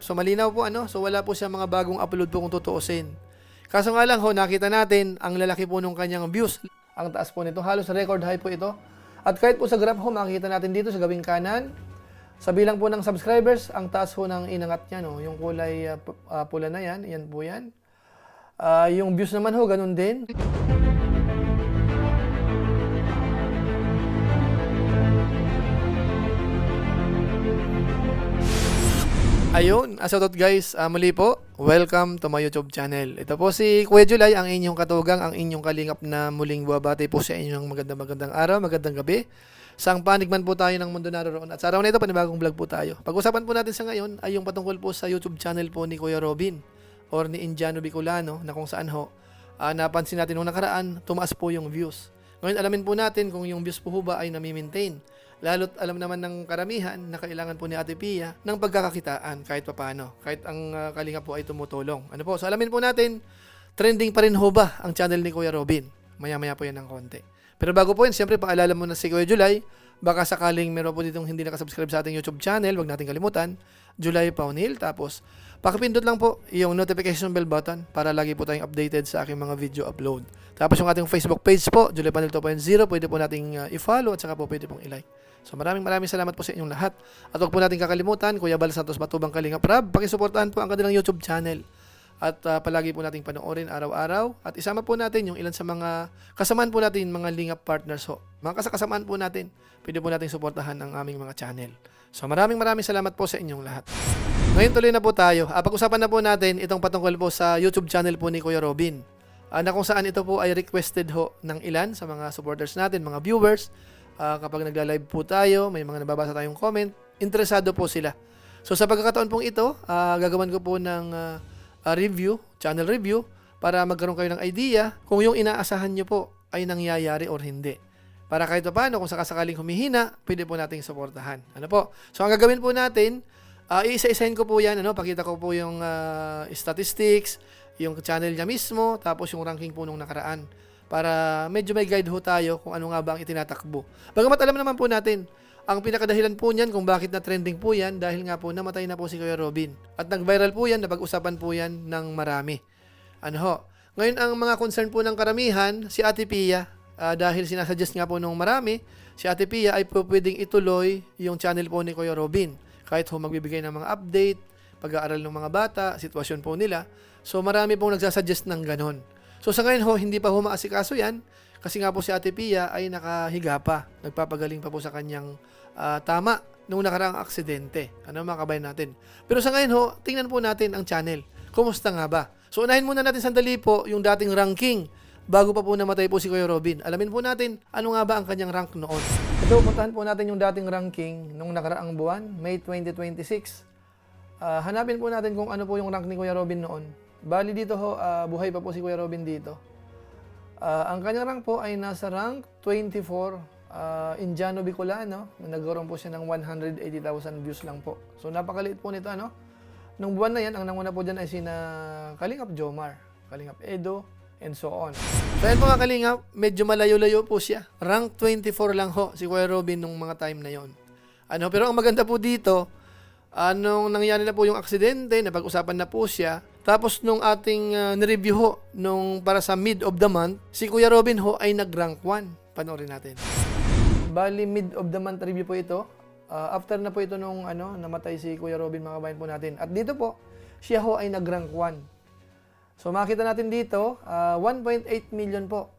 So malinaw po ano, so wala po siya mga bagong upload po kung tutuusin. Kaso nga lang ho, nakita natin ang lalaki po nung kanyang views. Ang taas po nito, halos record high po ito. At kahit po sa graph ho, makikita natin dito sa gawing kanan, sa bilang po ng subscribers, ang taas po ng inangat niya, no? Yung kulay pula na yan, yan po yan. Yung views naman ho, ganun din. Ayun, shoutout guys, muli po, welcome to my YouTube channel. Ito po si Kuya July, ang inyong katugang, ang inyong kalingap na muling buwabati po sa inyong magandang araw, magandang gabi. Saang panig man po tayo ng mundo naroon. At sa araw na ito, panibagong vlog po tayo. Pag-usapan po natin sa ngayon ay yung patungkol po sa YouTube channel po ni Kuya Robin or ni Indiano Bicolano, na kung saan ho, napansin natin nung nakaraan, tumaas po yung views. Ngayon alamin po natin kung yung views po ba ay nami-maintain. Lalo't alam naman ng karamihan na kailangan po ni Ate Pia ng pagkakakitaan kahit papano, kahit ang kalinga po ay tumutulong. Ano po? So alamin po natin, trending pa rin ho ba ang channel ni Kuya Robin? Maya-maya po yan ng konti. Pero bago po yun, siyempre paalala mo na si Kuya July, baka sakaling meron po ditong hindi nakasubscribe sa ating YouTube channel, wag natin kalimutan, July Paunil. Tapos, pakipindot lang po yung notification bell button para lagi po tayong updated sa aking mga video upload. Tapos yung ating Facebook page po, July Paunil 2.0, pwede po nating i-follow at saka po pwede pong i-like. So maraming salamat po sa inyong lahat. At huwag po natin kakalimutan, Kuya Bal Santos Matubang Kalingap Rab, pakisuportahan po ang kanilang YouTube channel. At palagi po nating panoorin araw-araw. At isama po natin yung ilan sa mga kasamaan po natin, mga Lingap partners ho. Mga kasamaan po natin, pwede po nating suportahan ang aming mga channel. So maraming salamat po sa inyong lahat. Ngayon tuloy na po tayo. Pag-usapan na po natin itong patungkol po sa YouTube channel po ni Kuya Robin. Na kung saan ito po ay requested ho ng ilan sa mga supporters natin, mga viewers. Kapag nagla-live po tayo, may mga nababasa tayong comment, interesado po sila. So sa pagkakataon pong ito, gagawan ko po ng review, channel review, para magkaroon kayo ng idea kung yung inaasahan nyo po ay nangyayari or hindi. Para kahit paano, kung sakasakaling humihina, pwede po nating suportahan. Ano po? So ang gagawin po natin, isa-isahin ko po yan, pakita ko po yung statistics, yung channel niya mismo, tapos yung ranking po nung nakaraan. Para medyo may guide ho tayo kung ano nga ba ang itinatakbo. Bagamat alam naman po natin, ang pinakadahilan po niyan kung bakit na trending po yan, dahil nga po namatay na po si Kuya Robin. At nag-viral po yan, napag-usapan po yan ng marami. Ano ho? Ngayon ang mga concern po ng karamihan, si Ate Pia, dahil sinasuggest nga po nung marami, si Ate Pia ay po pwedeng ituloy yung channel po ni Kuya Robin. Kahit ho magbibigay ng mga update, pag-aaral ng mga bata, sitwasyon po nila. So marami pong nagsasuggest ng ganon. So sa ngayon ho, hindi pa ho maasikaso yan kasi nga po si Ate Pia ay nakahiga pa. Nagpapagaling pa po sa kanyang tama nung nakaraang aksidente. Ano mga kabayan natin. Pero sa ngayon ho, tingnan po natin ang channel. Kumusta nga ba? So unahin muna natin sandali po yung dating ranking bago pa po namatay po si Kuya Robin. Alamin po natin ano nga ba ang kanyang rank noon. Ito, puntahan po natin yung dating ranking nung nakaraang buwan, May 2026. Hanapin po natin kung ano po yung rank ni Kuya Robin noon. Bali dito ho, buhay pa po si Kuya Robin dito. Ang kanyang rank po ay nasa rank 24, Indiano Bicolano. Nagkaroon po siya ng 180,000 views lang po. So napakaliit po nito, ano? Nung buwan na yan, ang nanguna po dyan ay sina Kalingap Jomar, Kalingap Edo, and so on. So yan po nga Kalingap, medyo malayo-layo po siya. Rank 24 lang ho si Kuya Robin nung mga time na yon. Pero ang maganda po dito, nung nangyari na po yung aksidente, napag-usapan na po siya. Tapos nung ating nireview ho, nung para sa mid of the month, si Kuya Robin ho ay nag-rank 1. Panoorin natin. Bali, mid of the month review po ito. After na po ito nung namatay si Kuya Robin, mga kabayan po natin. At dito po, siya ho ay nag-rank 1. So makita natin dito, 1.8 million po.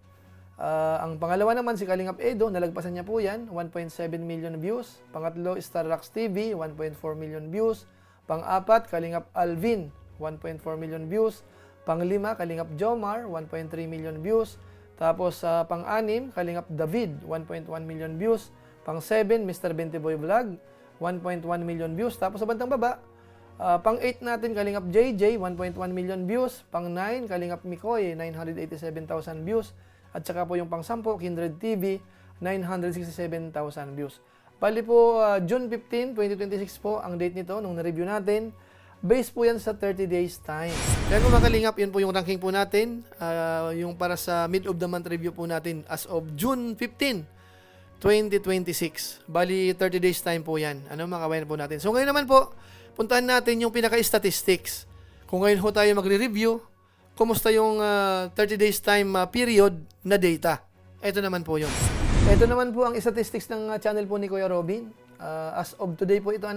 Ang pangalawa naman si Kalingap Edo, nalagpasan niya po yan, 1.7 million views. Pangatlo, Star Rocks TV, 1.4 million views. Pang-apat, Kalingap Alvin, 1.4 million views. Pang-lima, Kalingap Jomar, 1.3 million views. Tapos pang-anim, Kalingap David, 1.1 million views. Pang-7, Mr. Bentiboy Vlog, 1.1 million views. Tapos sa bandang baba, pang-8 natin, Kalingap JJ, 1.1 million views. Pang-9, Kalingap Mikoy, 987,000 views. At saka po yung pang-10, Kindred TV, 967,000 views. Bali po, June 15, 2026 po ang date nito nung na-review natin. Based po yan sa 30 days time. Kaya kung makalingap, yun po yung ranking po natin. Yung para sa mid of the month review po natin as of June 15, 2026. Bali, 30 days time po yan. Ano mga kabayan po natin. So ngayon naman po, puntahan natin yung pinaka-statistics. Kung ngayon ho tayo magre-review, kumusta yung 30 days time period na data. Ito naman po yun. Ito naman po ang statistics ng channel po ni Kuya Robin. As of today po ito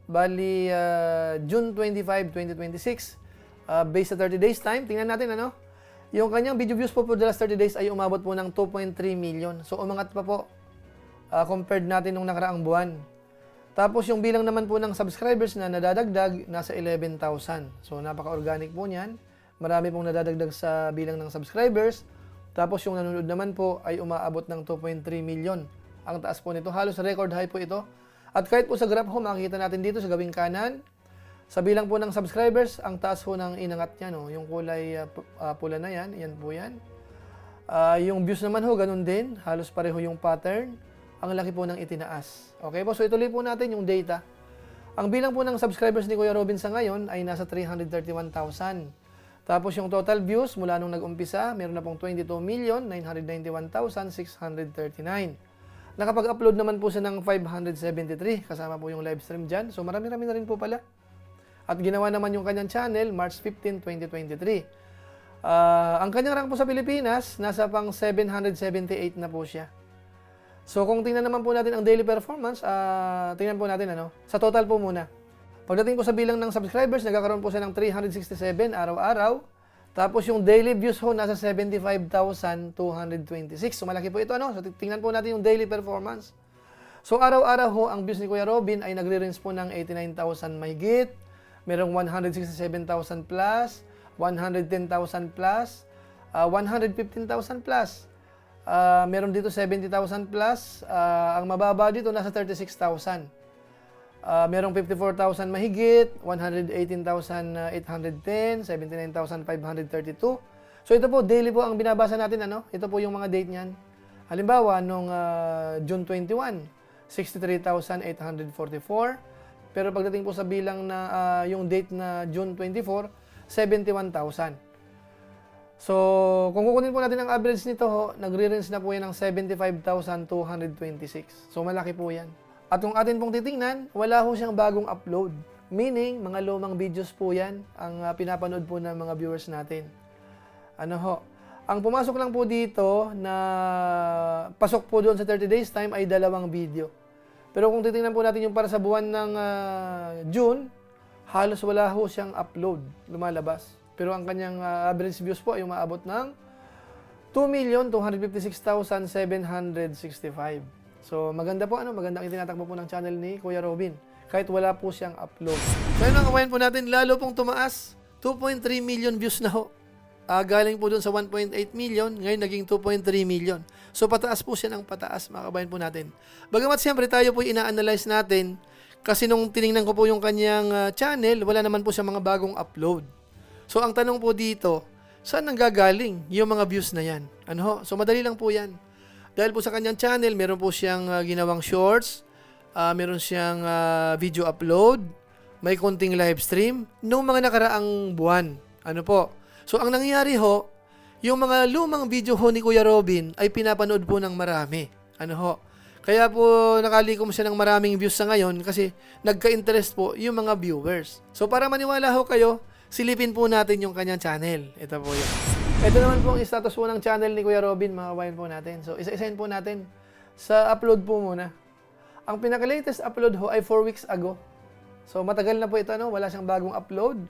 Bali, June 25, 2026. Based sa 30 days time, tingnan natin yung kanyang video views po for the last 30 days ay umabot po ng 2.3 million. So, umangat pa po compared natin nung nakaraang buwan. Tapos, yung bilang naman po ng subscribers na nadadagdag, nasa 11,000. So, napaka-organic po niyan. Marami pong nadadagdag sa bilang ng subscribers. Tapos, yung nanonood naman po ay umaabot ng 2.3 million. Ang taas po nito. Halos record high po ito. At kahit po sa graph ho, makikita natin dito sa gawing kanan, sa bilang po ng subscribers, ang taas po ng inangat niya, yung kulay pula na yan, yan po yan. Yung views naman ho, ganun din, halos pareho yung pattern. Ang laki po ng itinaas. Okay po, so ituloy po natin yung data. Ang bilang po ng subscribers ni Kuya Robin sa ngayon ay nasa 331,000. Tapos yung total views mula nung nag-umpisa, meron na pong 22,991,639. Nakapag-upload naman po siya ng 573, kasama po yung live stream dyan. So marami-rami na rin po pala. At ginawa naman yung kanyang channel, March 15, 2023. Ang kanyang rank po sa Pilipinas, nasa pang 778 na po siya. So kung tingnan naman po natin ang daily performance, tingnan po natin sa total po muna. Pagdating po sa bilang ng subscribers, nagkakaroon po siya ng 367 araw-araw. Tapos yung daily views ho, nasa 75,226. So malaki po ito So tingnan po natin yung daily performance. So araw-araw ho, ang views ni Kuya Robin ay nagre-range po ng 89,000 mahigit. Merong 167,000 plus, 110,000 plus, 115,000 plus. Meron dito 70,000 plus. Ang mababa dito nasa 36,000. Merong 54,000 mahigit, 118,810, 79,532. So ito po, daily po ang binabasa natin. Ito po yung mga date niyan. Halimbawa, nung June 21, 63,844. Pero pagdating po sa bilang na yung date na June 24, 71,000. So, kung kukunin po natin ang average nito, nagre-range na po yan ng 75,226. So, malaki po yan. At kung atin pong titingnan, wala ho siyang bagong upload. Meaning, mga lumang videos po yan ang pinapanood po ng mga viewers natin. Ang pumasok lang po dito na pasok po doon sa 30 days time ay 2 video. Pero kung titingnan po natin yung para sa buwan ng June, halos wala ho siyang upload, lumalabas. Pero ang kanyang average views po ay umaabot ng 2,256,765. So, maganda po, magandang itinatakbo po ng channel ni Kuya Robin. Kahit wala po siyang upload. So, yun ang kabayan po natin, lalo pong tumaas. 2.3 million views na ho. Galing po dun sa 1.8 million, ngayon naging 2.3 million. So, pataas po siya ng pataas, mga kabayan po natin. Bagamat siyempre, tayo po ina-analyze natin, kasi nung tiningnan ko po yung kanyang channel, wala naman po siya mga bagong upload. So, ang tanong po dito, saan nanggagaling yung mga views na yan? So, madali lang po yan. Dahil po sa kanyang channel, meron po siyang ginawang shorts, meron siyang video upload, may konting live stream, noong mga nakaraang buwan. So, ang nangyayari ho, yung mga lumang video ho ni Kuya Robin ay pinapanood po ng marami. Kaya po nakalikom siya ng maraming views sa ngayon kasi nagka-interest po yung mga viewers. So, para maniwala ho kayo, silipin po natin yung kanyang channel. Ito po yun. Ito naman po ang status po ng channel ni Kuya Robin, mga kabayan po natin. So, isa-isahin po natin sa upload po muna. Ang pinaka-latest upload ho ay 4 weeks ago. So, matagal na po ito, wala siyang bagong upload.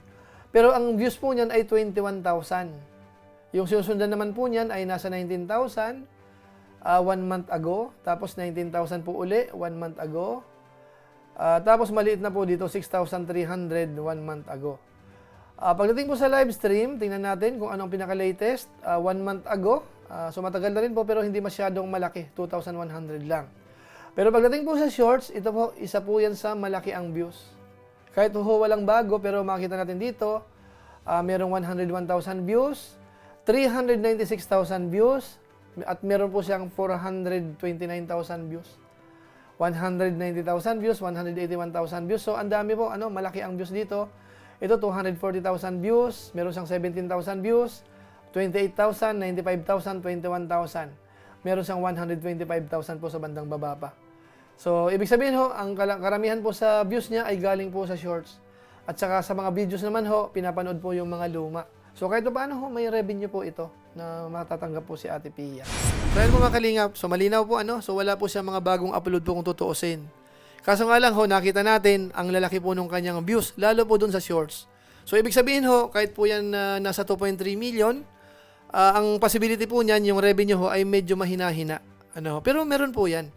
Pero ang views po niyan ay 21,000. Yung sinusundan naman po niyan ay nasa 19,000 1 month ago. Tapos 19,000 po uli 1 month ago. Tapos maliit na po dito 6,300 1 month ago. Pagdating po sa live stream, tingnan natin kung anong pinaka-latest. 1 month ago, so matagal na rin po pero hindi masyadong malaki, 2,100 lang. Pero pagdating po sa shorts, ito po, isa po yan sa malaki ang views. Kahit po walang bago, pero makita natin dito, merong 101,000 views, 396,000 views, at meron po siyang 429,000 views. 190,000 views, 181,000 views. So, ang dami po, malaki ang views dito. Ito, 240,000 views. Meron siyang 17,000 views. 28,000, 95,000, 21,000. Meron siyang 125,000 po sa bandang baba pa. So, ibig sabihin ho, ang karamihan po sa views niya ay galing po sa shorts. At saka sa mga videos naman ho, pinapanood po yung mga luma. So, kahit paano ho, may revenue po ito na matatanggap po si Ate Pia. So, ayun mga kalingap. So, malinaw po So, wala po siya mga bagong upload po kung tutuusin. Kaso nga lang ho, nakita natin ang lalaki po nung kanyang views, lalo po dun sa shorts. So, ibig sabihin ho, kahit po yan nasa 2.3 million, ang possibility po niyan, yung revenue ho, ay medyo mahina-hina. Pero meron po yan.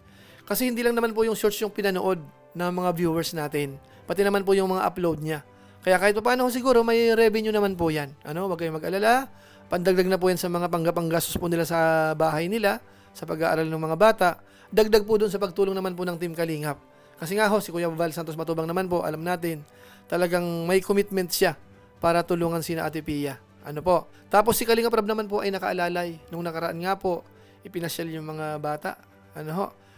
Kasi hindi lang naman po yung shorts yung pinanood ng mga viewers natin. Pati naman po yung mga upload niya. Kaya kahit paano siguro may revenue naman po yan. Huwag kayong mag-alala. Pandagdag na po yan sa mga panggapanggastos po nila sa bahay nila, sa pag-aaral ng mga bata. Dagdag po dun sa pagtulong naman po ng Team Kalingap. Kasi nga ho, si Kuya Val Santos Matubang naman po, alam natin, talagang may commitment siya para tulungan sina Ate Pia. Tapos si Kalingap Rab naman po ay nakaalalay. Nung nakaraan nga po, ipinasyal yung mga bata.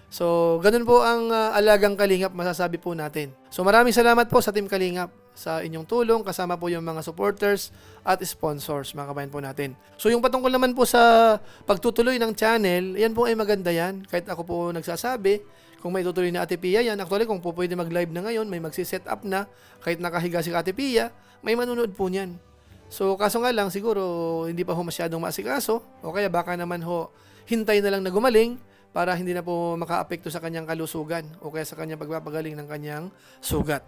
So, ganun po ang alagang Kalingap, masasabi po natin. So, maraming salamat po sa Team Kalingap sa inyong tulong, kasama po yung mga supporters at sponsors, mga kabayan po natin. So, yung patungkol naman po sa pagtutuloy ng channel, yan po ay maganda yan. Kahit ako po nagsasabi, kung may tutuloy na Ate Pia yan, actually kung po pwede mag-live na ngayon, may magsiset up na, kahit nakahiga si Ate Pia, may manunood po niyan. So, kaso nga lang, siguro hindi pa ho masyadong maasikaso, o kaya baka naman ho, hintay na lang na gumaling, para hindi na po makaapekto sa kanyang kalusugan o kaya sa kanyang pagpapagaling ng kanyang sugat.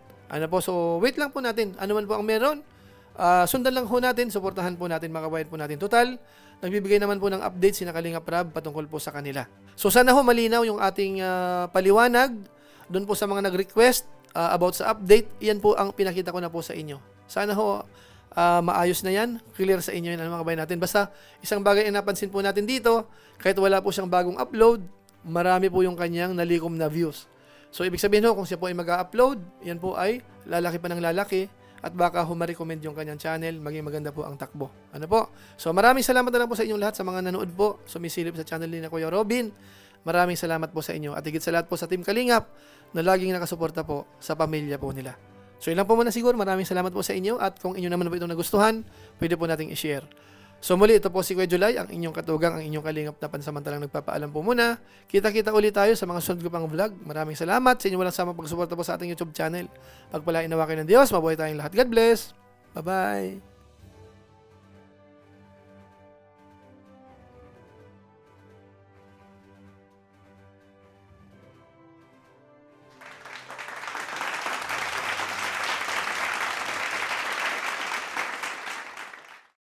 So wait lang po natin. Ano man po ang meron, sundan lang po natin, suportahan po natin, makabayan po natin. Total, nagbibigay naman po ng update si Kalingap Rab patungkol po sa kanila. So sana ho malinaw yung ating paliwanag doon po sa mga nag-request about sa update. Yan po ang pinakita ko na po sa inyo. Sana ho maayos na yan, clear sa inyo yan mga kabayan natin. Basta isang bagay na napansin po natin dito, kahit wala po siyang bagong upload, marami po yung kanyang nalikom na views. So ibig sabihin ho, kung siya po ay mag-upload, yan po ay lalaki pa ng lalaki at baka ho ma-recommend yung kanyang channel, maging maganda po ang takbo. So maraming salamat na lang po sa inyong lahat sa mga nanood po, sumisilip sa channel ni na Kuya Robin. Maraming salamat po sa inyo at higit sa lahat po sa Team Kalingap na laging nakasuporta po sa pamilya po nila. So yun lang po muna siguro. Maraming salamat po sa inyo at kung inyo naman po itong nagustuhan, pwede po nating i-share. So muli, ito po si Kuya July, ang inyong katugang, ang inyong kalingap na pansamantalang nagpapaalam po muna. Kita-kita ulit tayo sa mga sunod ko pang vlog. Maraming salamat sa inyo walang samang pagsuporta po sa ating YouTube channel. Pagpalain nawa kayo ng Diyos, mabuhay tayong lahat. God bless! Bye-bye!